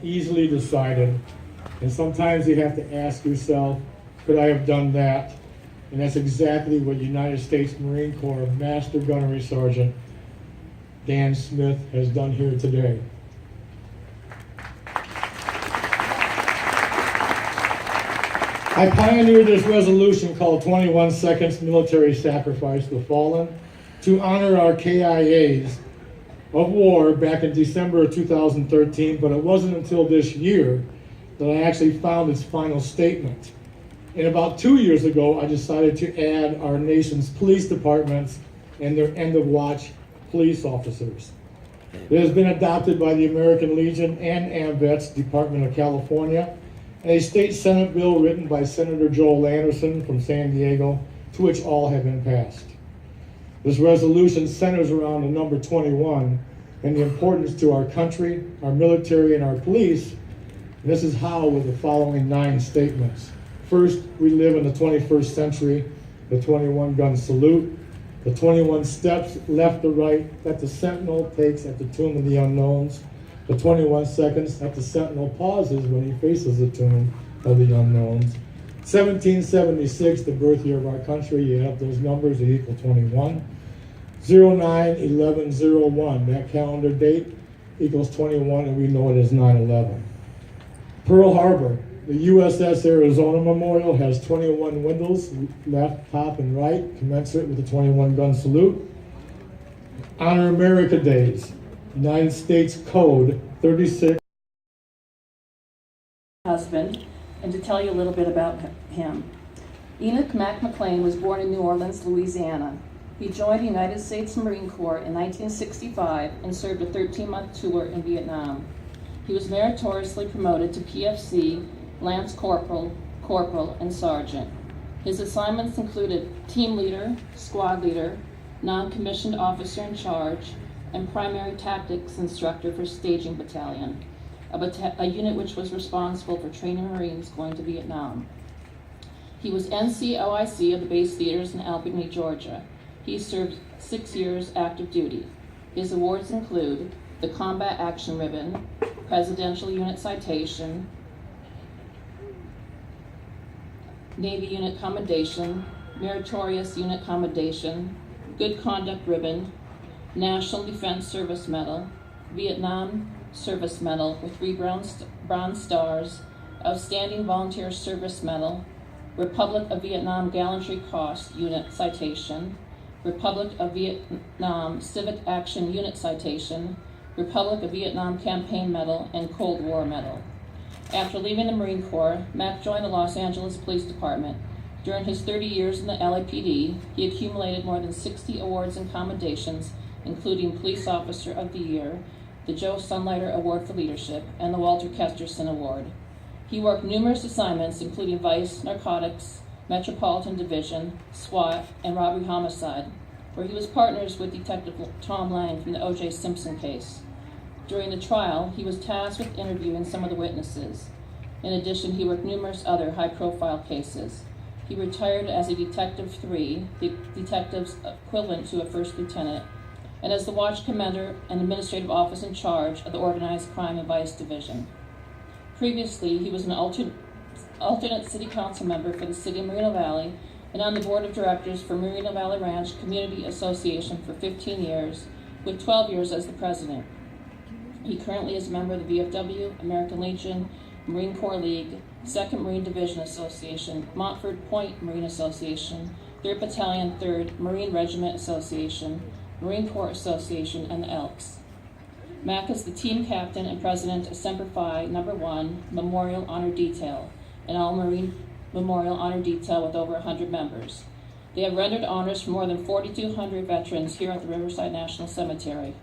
easily decided, and sometimes you have to ask yourself, could I have done that? And that's exactly what United States Marine Corps Master Gunnery Sergeant Dan Smith has done here today. I pioneered this resolution called 21 Seconds Military Sacrifice the Fallen to honor our KIAs of war back in December of 2013, but it wasn't until this year that I actually found its final statement. And about 2 years ago, I decided to add our nation's police departments and their end-of-watch police officers. It has been adopted by the American Legion and AMVETS Department of California, and a state Senate bill written by Senator Joel Anderson from San Diego, to which all have been passed. This resolution centers around the number 21 and the importance to our country, our military, and our police. And this is how with the following 9 statements. First, we live in the 21st century, the 21-gun salute, the 21 steps left to right that the sentinel takes at the tomb of the unknowns, the 21 seconds that the sentinel pauses when he faces the tomb of the unknowns. 1776, the birth year of our country, you have those numbers, they equal 21. 09/11/01, that calendar date equals 21, and we know it as 9/11. Pearl Harbor, the USS Arizona Memorial has 21 windows, left, top, and right, commensurate with the 21-gun salute. Honor America Days, United States Code 36. Husband, and to tell you a little bit about him. Enoch Mack McLean was born in New Orleans, Louisiana. He joined the United States Marine Corps in 1965 and served a 13-month tour in Vietnam. He was meritoriously promoted to PFC, Lance Corporal, and Sergeant. His assignments included team leader, squad leader, non-commissioned officer in charge, and primary tactics instructor for Staging Battalion, a unit which was responsible for training Marines going to Vietnam. He was NCOIC of the base theaters in Albany, Georgia. He served 6 years active duty. His awards include the Combat Action Ribbon, Presidential Unit Citation, Navy Unit Commendation, Meritorious Unit Commendation, Good Conduct Ribbon, National Defense Service Medal, Vietnam Service Medal with 3 bronze stars, Outstanding Volunteer Service Medal, Republic of Vietnam Gallantry Cross Unit Citation, Republic of Vietnam Civic Action Unit Citation, Republic of Vietnam Campaign Medal, and Cold War Medal. After leaving the Marine Corps, Mack joined the Los Angeles Police Department. During his 30 years in the LAPD, he accumulated more than 60 awards and commendations, including Police Officer of the Year, the Joe Sunlighter Award for Leadership, and the Walter Kesterson Award. He worked numerous assignments, including Vice, Narcotics, Metropolitan Division, SWAT, and Robbery Homicide, where he was partners with Detective Tom Lang from the O.J. Simpson case. During the trial, he was tasked with interviewing some of the witnesses. In addition, he worked numerous other high-profile cases. He retired as a Detective 3, the detective's equivalent to a first lieutenant, and as the Watch Commander and Administrative Office in charge of the Organized Crime and Vice Division. Previously, he was an alternate City Council member for the City of Moreno Valley and on the Board of Directors for Moreno Valley Ranch Community Association for 15 years, with 12 years as the president. He currently is a member of the VFW, American Legion, Marine Corps League, 2nd Marine Division Association, Montford Point Marine Association, 3rd Battalion, 3rd Marine Regiment Association, Marine Corps Association, and the Elks. Mack is the team captain and president of Semper Fi No. 1 Memorial Honor Detail, an all-Marine Memorial Honor Detail with over 100 members. They have rendered honors for more than 4,200 veterans here at the Rvsd National Cemetery.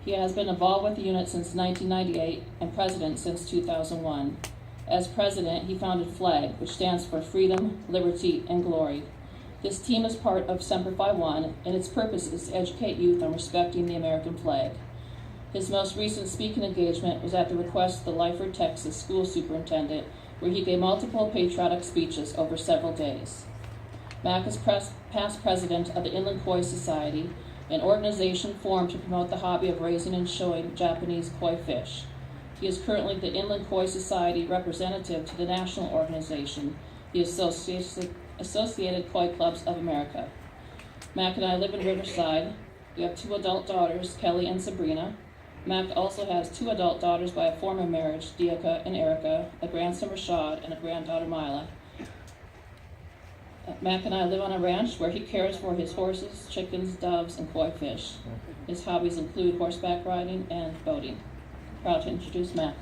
He has been involved with the unit since 1998 and president since 2001. As president, he founded FLAG, which stands for Freedom, Liberty, and Glory. This team is part of Semper Fi 1, and its purpose is to educate youth on respecting the American flag. His most recent speaking engagement was at the request of the Lyford, Texas school superintendent, where he gave multiple patriotic speeches over several days. Mack is past president of the Inland Koi Society, an organization formed to promote the hobby of raising and showing Japanese koi fish. He is currently the Inland Koi Society representative to the national organization, the Associated Koi Clubs of America. Mac and I live in Riverside. We have 2 adult daughters, Kelly and Sabrina. Mac also has 2 adult daughters by a former marriage, Deika and Erica, a grandson Rashad, and a granddaughter Mila. Mac and I live on a ranch where he cares for his horses, chickens, doves, and koi fish. His hobbies include horseback riding and boating. Proud to introduce Mac.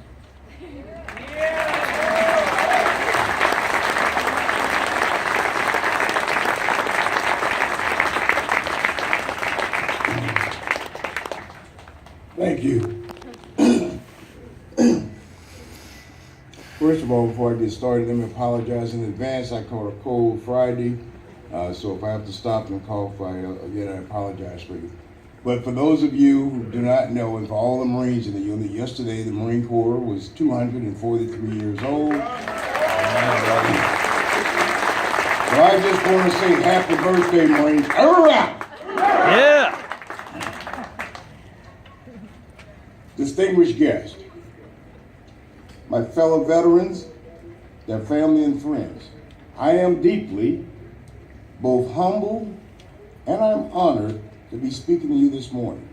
Thank you. First of all, before I get started, let me apologize in advance. I caught a cold Friday, so if I have to stop and cough, again, I apologize for you. But for those of you who do not know, and for all the Marines in the unit, yesterday the Marine Corps was 243 years old. So I just want to say happy birthday, Marines. Hurrah! Yeah! Distinguished guests, my fellow veterans, their family and friends, I am deeply both humbled and I'm honored to be speaking to you this morning.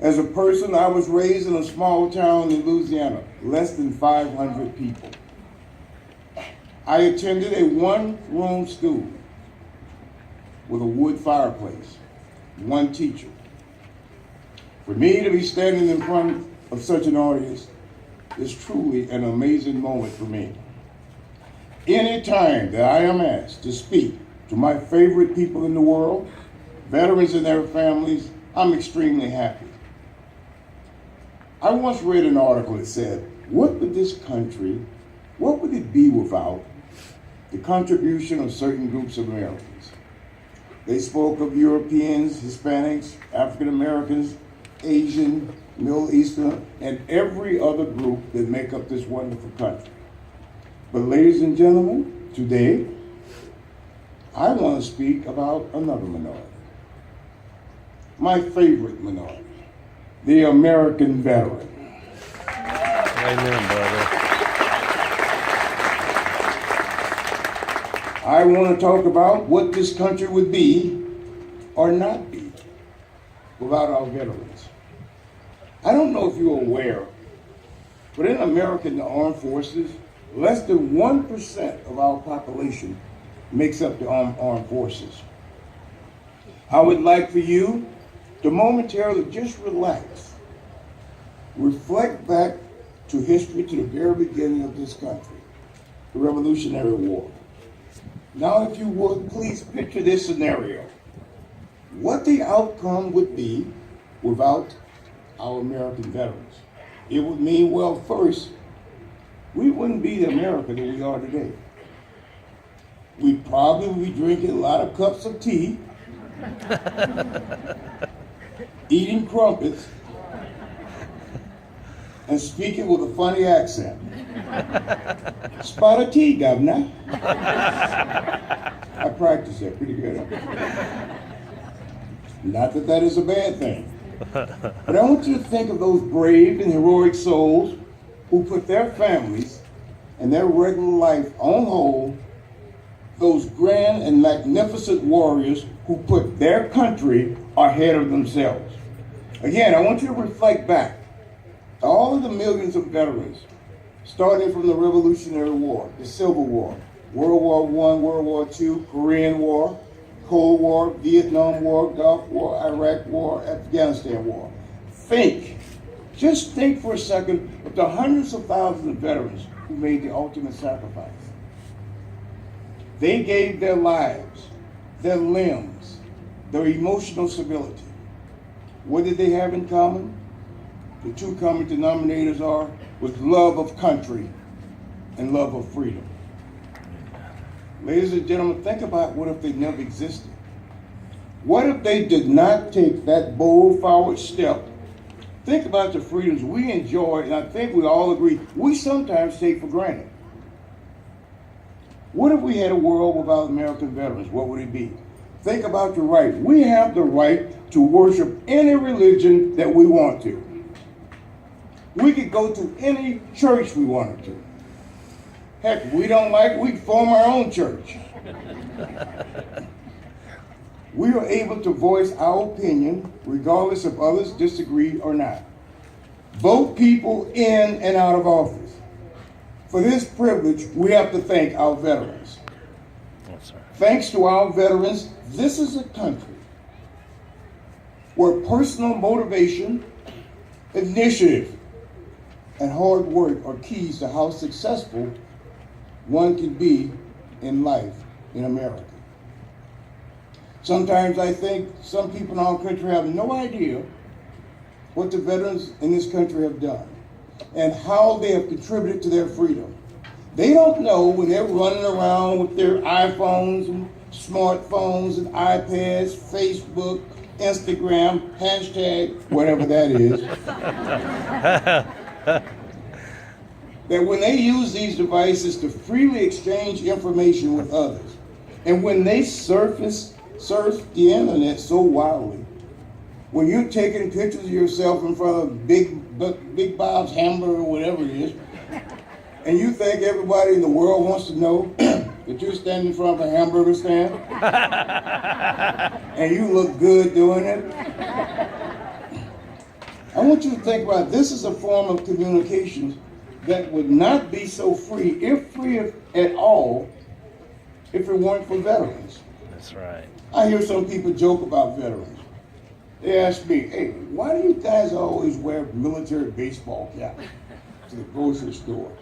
As a person, I was raised in a small town in Louisiana, less than 500 people. I attended a one-room school with a wood fireplace, 1 teacher. For me to be standing in front of such an audience is truly an amazing moment for me. Any time that I am asked to speak to my favorite people in the world, veterans and their families, I'm extremely happy. I once read an article that said, what would it be without the contribution of certain groups of Americans? They spoke of Europeans, Hispanics, African Americans, Asian, Middle Eastern, and every other group that make up this wonderful country. But ladies and gentlemen, today, I want to speak about another minority. My favorite minority, the American veteran. Amen, brother. I want to talk about what this country would be or not be without our veterans. I don't know if you're aware, but in America, in the armed forces, less than 1% of our population makes up the armed forces. I would like for you to momentarily just relax, reflect back to history, to the very beginning of this country, the Revolutionary War. Now, if you would, please picture this scenario. What the outcome would be without our American veterans. It would mean, well, first, we wouldn't be the America that we are today. We probably would be drinking a lot of cups of tea, eating crumpets, and speaking with a funny accent. Spot of tea, governor. I practiced that pretty good. Not that that is a bad thing. But I want you to think of those brave and heroic souls who put their families and their regular life on hold, those grand and magnificent warriors who put their country ahead of themselves. Again, I want you to reflect back to all of the millions of veterans, starting from the Revolutionary War, the Civil War, World War I, World War II, Korean War, Cold War, Vietnam War, Gulf War, Iraq War, Afghanistan War. Just think for a second of the hundreds of thousands of veterans who made the ultimate sacrifice. They gave their lives, their limbs, their emotional stability. What did they have in common? The 2 common denominators was love of country and love of freedom. Ladies and gentlemen, think about what if they never existed? What if they did not take that bold forward step? Think about the freedoms we enjoy, and I think we all agree, we sometimes take for granted. What if we had a world without American veterans? What would it be? Think about your right. We have the right to worship any religion that we want to. We could go to any church we wanted to. Heck, if we don't like it, we could form our own church. We are able to voice our opinion regardless if others disagree or not. Vote people in and out of office. For this privilege, we have to thank our veterans. Yes, sir. Thanks to our veterans, this is a country where personal motivation, initiative, and hard work are keys to how successful one can be in life in America. Sometimes I think some people in our country have no idea what the veterans in this country have done and how they have contributed to their freedom. They don't know when they're running around with their iPhones and smartphones and iPads, Facebook, Instagram, hashtag, whatever that is, that when they use these devices to freely exchange information with others, and when they surf the internet so wildly, when you're taking pictures of yourself in front of Big Bob's Hamburger or whatever it is, and you think everybody in the world wants to know that you're standing in front of a hamburger stand, and you look good doing it, I want you to think about this is a form of communication that would not be so free, if free at all, if it weren't for veterans. That's right. I hear some people joke about veterans. They ask me, hey, why do you guys always wear military baseball caps to the grocery store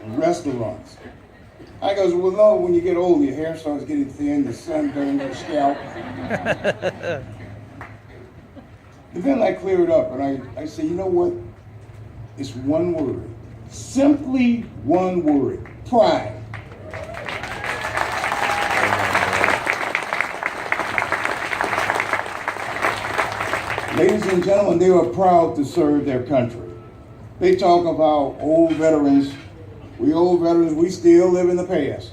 and restaurants? I goes, well, no, when you get old, your hair starts getting thin, the sun burns your scalp. But then I clear it up and I say, you know what? It's one word. Simply one word. Pride. Ladies and gentlemen, they are proud to serve their country. They talk about old veterans. We old veterans, we still live in the past.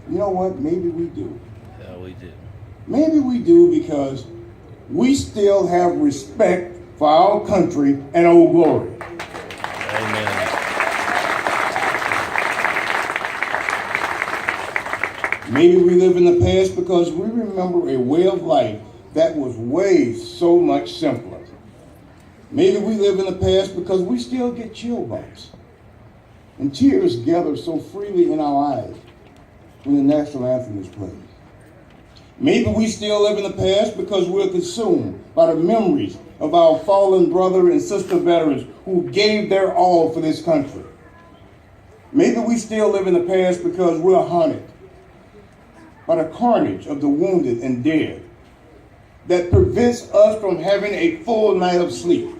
You know what? Maybe we do. Yeah, we do. Maybe we do because we still have respect for our country and Old Glory. Amen. Maybe we live in the past because we remember a way of life that was way so much simpler. Maybe we live in the past because we still get chill bumps and tears gather so freely in our eyes when the national anthem is played. Maybe we still live in the past because we're consumed by the memories of our fallen brother and sister veterans who gave their all for this country. Maybe we still live in the past because we're haunted by the carnage of the wounded and dead that prevents us from having a full night of sleep.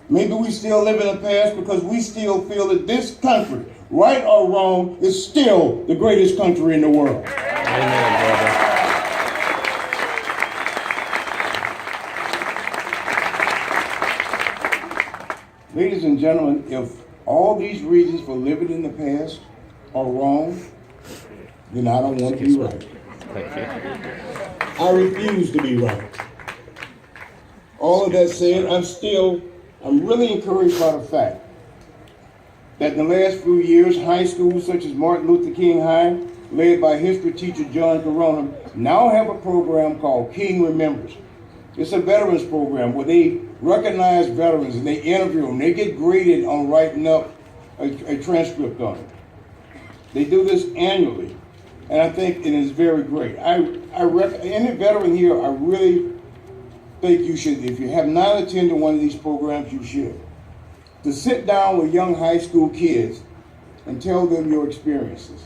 Maybe we still live in the past because we still feel that this country, right or wrong, is still the greatest country in the world. Amen, brother. Ladies and gentlemen, if all these reasons for living in the past are wrong, then I don't want to be right. Thank you. I refuse to be right. All of that said, I'm really encouraged by the fact that in the last few years, high schools such as Martin Luther King High, led by history teacher John Corona, now have a program called King Remembers. It's a veterans program where they recognize veterans and they interview them. They get graded on writing up a transcript on it. They do this annually, and I think it is very great. Any veteran here, I really think you should, if you have not attended one of these programs, you should. To sit down with young high school kids and tell them your experiences.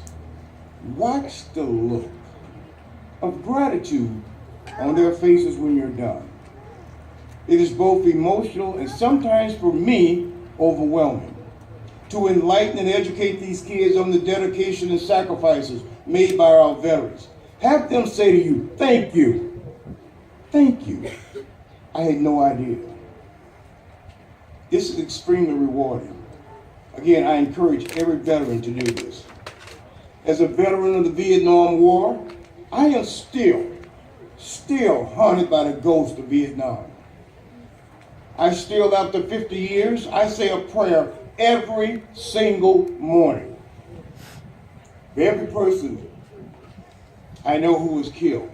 Watch the look of gratitude on their faces when you're done. It is both emotional and sometimes, for me, overwhelming. To enlighten and educate these kids on the dedication and sacrifices made by our veterans. Have them say to you, thank you. Thank you. I had no idea. This is extremely rewarding. Again, I encourage every veteran to do this. As a veteran of the Vietnam War, I am still haunted by the ghost of Vietnam. I still, after 50 years, I say a prayer every single morning for every person I know who was killed,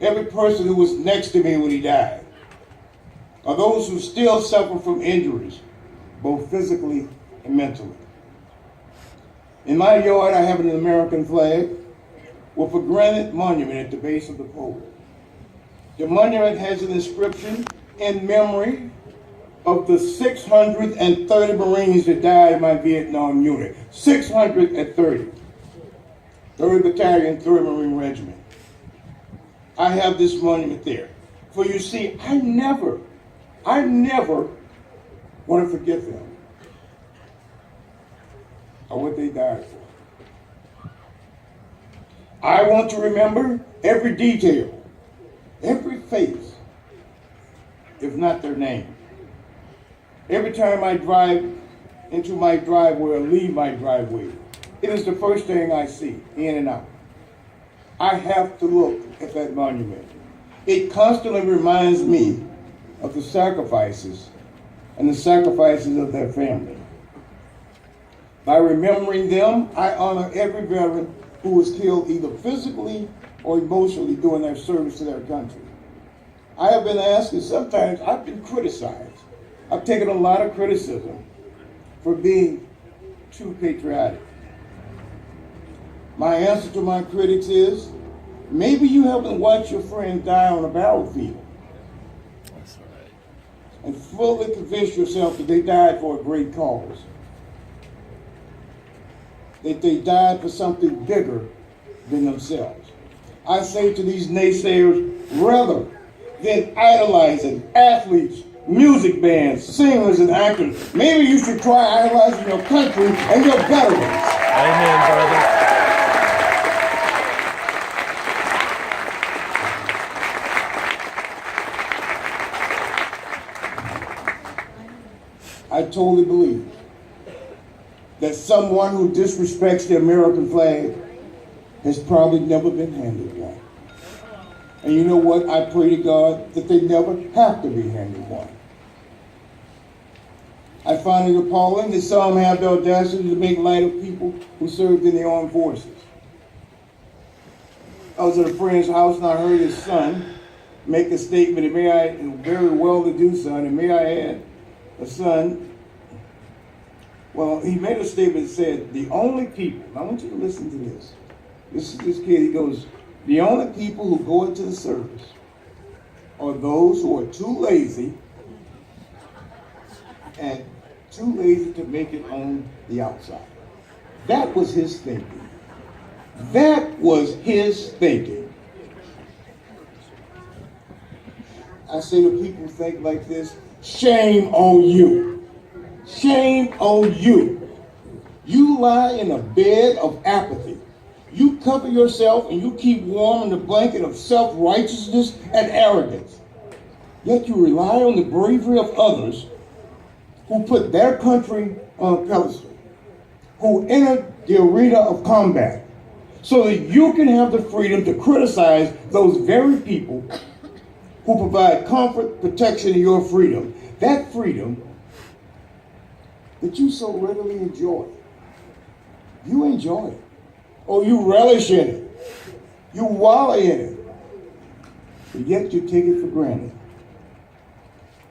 every person who was next to me when he died, or those who still suffer from injuries, both physically and mentally. In my yard, I have an American flag with a granite monument at the base of the pole. The monument has an inscription in memory of the 630 Marines that died in my Vietnam unit. 630. 3rd Battalion, 3rd Marine Regiment. I have this monument there. For you see, I never want to forget them or what they died for. I want to remember every detail, every face, if not their name. Every time I drive into my driveway or leave my driveway, it is the first thing I see, in and out. I have to look at that monument. It constantly reminds me of the sacrifices and the sacrifices of their family. By remembering them, I honor every veteran who was killed either physically or emotionally during their service to their country. I have been asked, and sometimes I've been criticized. I've taken a lot of criticism for being too patriotic. My answer to my critics is, maybe you haven't watched your friend die on a battlefield That's right. and fully convince yourself that they died for a great cause. That they died for something bigger than themselves. I say to these naysayers, rather than idolizing athletes, music bands, singers, and actors, maybe you should try idolizing your country and your veterans. Amen, brother. I totally believe that someone who disrespects the American flag has probably never been handed one. And you know what? I pray to God that they never have to be handed one. I find it appalling that some have the audacity to make light of people who served in the armed forces. I was at a friend's house and I heard his son make a statement, and a very well-to-do son, and may I add, a son. Well, he made a statement that said, the only people, I want you to listen to this. This kid, he goes, the only people who go into the service are those who are too lazy and too lazy to make it on the outside. That was his thinking. That was his thinking. I say to people who think like this, shame on you. Shame on you. You lie in a bed of apathy. You cover yourself and you keep warm in the blanket of self-righteousness and arrogance. Yet you rely on the bravery of others who put their country on a pedestal, who entered the arena of combat, so that you can have the freedom to criticize those very people who provide comfort, protection, and your freedom. That freedom that you so readily enjoy. You enjoy it. Or you relish in it. You wallow in it. But yet you take it for granted.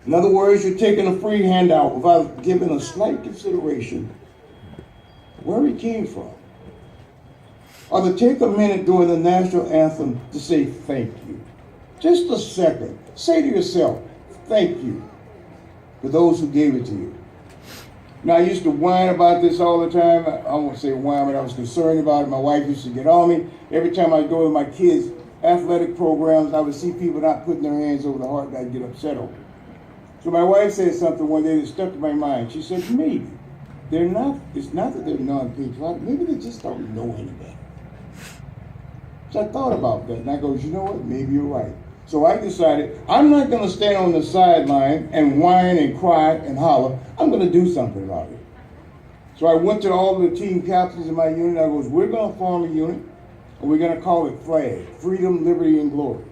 In other words, you're taking a free handout without giving a slight consideration where it came from. Or to take a minute during the national anthem to say thank you. Just a second. Say to yourself, thank you for those who gave it to you. Now, I used to whine about this all the time. I won't say whine, but I was concerned about it. My wife used to get on me. Every time I go to my kids' athletic programs, I would see people not putting their hands over the heart, and I'd get upset over it. So my wife said something one day that stuck in my mind. She said, maybe they're not, it's not that they're non-patriotic, maybe they just don't know any better. So I thought about that, and I go, you know what, maybe you're right. So I decided, I'm not going to stand on the sideline and whine and cry and holler. I'm going to do something about it. So I went to all the team captains in my unit. I goes, we're going to form a unit, and we're going to call it FLAG, Freedom, Liberty, and Glory.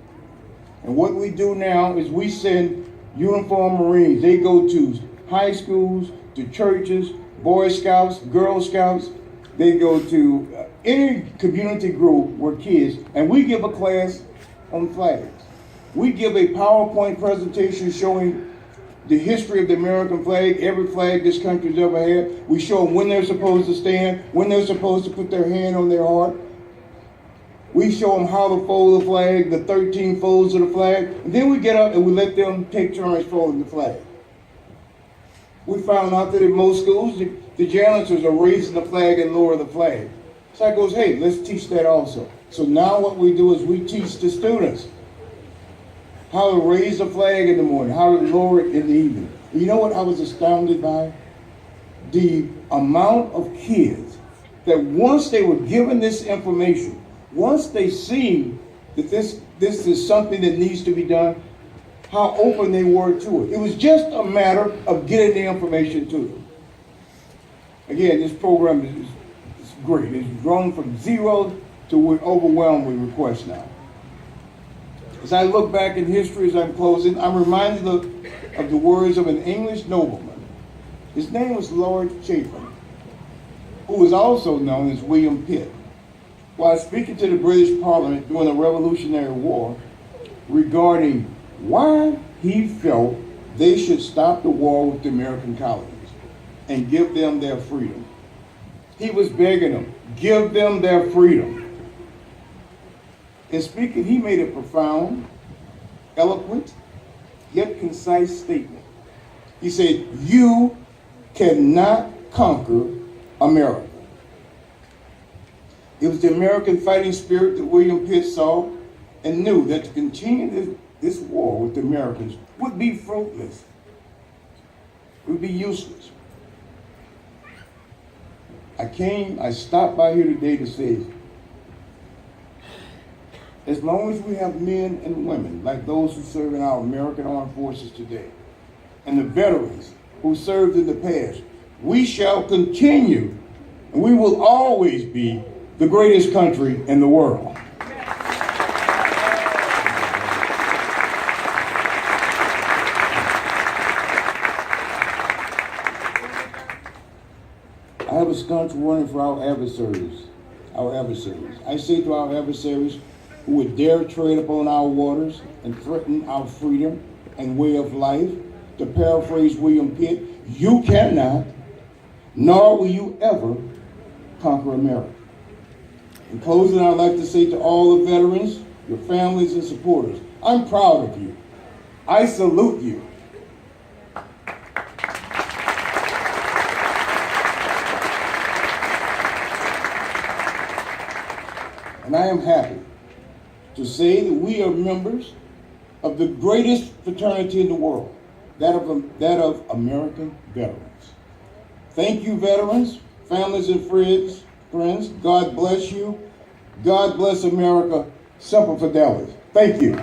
And what we do now is we send uniformed Marines. They go to high schools, to churches, Boy Scouts, Girl Scouts. They go to any community group where kids, and we give a class on flags. We give a PowerPoint presentation showing the history of the American flag, every flag this country's ever had. We show them when they're supposed to stand, when they're supposed to put their hand on their heart. We show them how to fold the flag, the 13 folds of the flag, and then we get up and we let them take turns folding the flag. We found out that in most schools, the janitors are raising the flag and lower the flag. So I goes, hey, let's teach that also. So now what we do is we teach the students how to raise the flag in the morning, how to lower it in the evening. And you know what I was astounded by? The amount of kids that once they were given this information, once they see that this is something that needs to be done, how open they were to it. It was just a matter of getting the information to them. Again, this program is great. It's grown from zero to we're overwhelmed with requests now. As I look back in history as I'm closing, I'm reminded of the words of an English nobleman. His name was Lord Chatham, who was also known as William Pitt. While speaking to the British Parliament during the Revolutionary War regarding why he felt they should stop the war with the American colonies and give them their freedom. He was begging them, give them their freedom. In speaking, he made a profound, eloquent, yet concise statement. He said, you cannot conquer America. It was the American fighting spirit that William Pitt saw and knew that to continue this war with the Americans would be fruitless. It would be useless. I stopped by here today to say, as long as we have men and women like those who serve in our American armed forces today, and the veterans who served in the past, we shall continue, and we will always be the greatest country in the world. I have a staunch warning for our adversaries. I say to our adversaries who would dare tread upon our waters and threaten our freedom and way of life, to paraphrase William Pitt, you cannot, nor will you ever conquer America. In closing, I'd like to say to all the veterans, your families and supporters, I'm proud of you. I salute you. And I am happy to say that we are members of the greatest fraternity in the world, that of American veterans. Thank you, veterans, families and friends. God bless you. God bless America. Semper Fidelis. Thank you.